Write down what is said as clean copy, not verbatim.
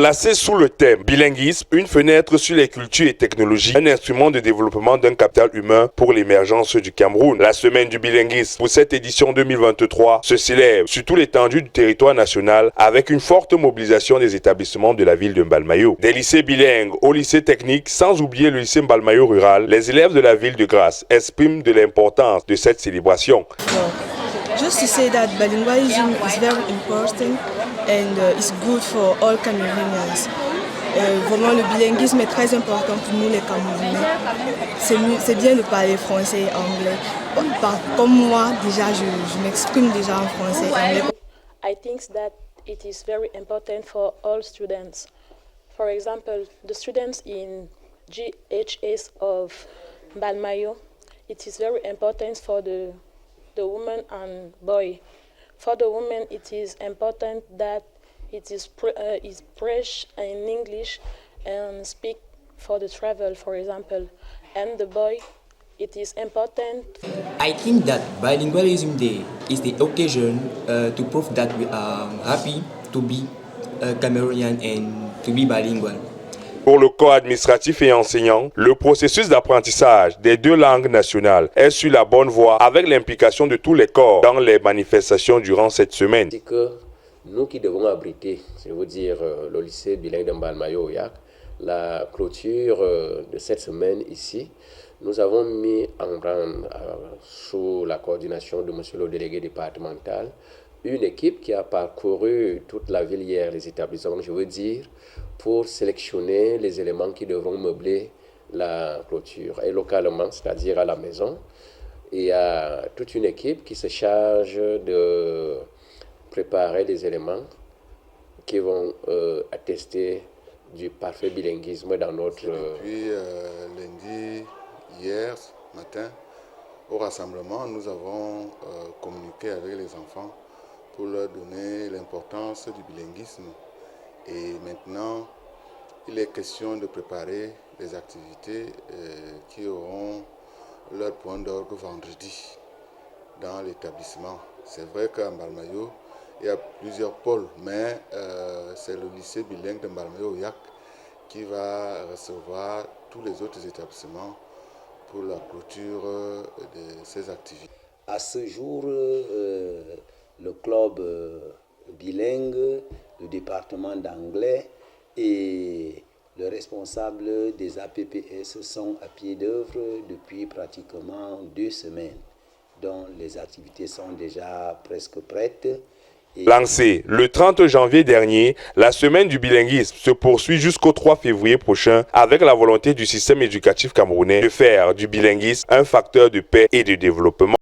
Placé sous le thème bilinguisme, une fenêtre sur les cultures et technologies, un instrument de développement d'un capital humain pour l'émergence du Cameroun. La semaine du bilinguisme pour cette édition 2023 se célèbre sur toute l'étendue du territoire national avec une forte mobilisation des établissements de la ville de Mbalmayo. Des lycées bilingues au lycée technique, sans oublier le lycée Mbalmayo rural, les élèves de la ville de Grasse expriment de l'importance de cette célébration. Just to say that bilingualism is very important and it's good for all Cameroonians. Vraiment, le bilinguisme est très important pour nous les Camerounais. C'est bien de parler français et anglais. Comme moi, déjà, je m'exprime déjà en français et anglais. I think that it is very important for all students. For example, the students in GHS of Mbalmayo, it is very important for the woman and boy. For the woman, it is important that it is preach in English and speak for the travel, for example. And the boy, it is important. I think that Bilingualism Day is the occasion to prove that we are happy to be Cameroonian and to be bilingual. Pour le corps administratif et enseignant, le processus d'apprentissage des deux langues nationales est sur la bonne voie avec l'implication de tous les corps dans les manifestations durant cette semaine. C'est que nous qui devons abriter, je veux dire, le lycée bilingue de Mbalmayo-Oyak, la clôture de cette semaine ici, nous avons mis en branle, sous la coordination de monsieur le délégué départemental, une équipe qui a parcouru toute la ville hier, les établissements, je veux dire, pour sélectionner les éléments qui devront meubler la clôture. Et localement, c'est-à-dire à la maison, il y a toute une équipe qui se charge de préparer les éléments qui vont attester du parfait bilinguisme dans notre... Depuis lundi, hier matin, au rassemblement, nous avons communiqué avec les enfants pour leur donner l'importance du bilinguisme. Et maintenant, il est question de préparer les activités qui auront leur point d'ordre vendredi dans l'établissement. C'est vrai qu'à Mbalmayo, il y a plusieurs pôles, mais c'est le lycée bilingue de Mbalmayo-Oyak qui va recevoir tous les autres établissements pour la clôture de ces activités. À ce jour, le club bilingue, le département d'anglais et le responsable des APPS sont à pied d'œuvre depuis pratiquement 2 semaines, dont les activités sont déjà presque prêtes. Lancée le 30 janvier dernier, la semaine du bilinguisme se poursuit jusqu'au 3 février prochain avec la volonté du système éducatif camerounais de faire du bilinguisme un facteur de paix et de développement.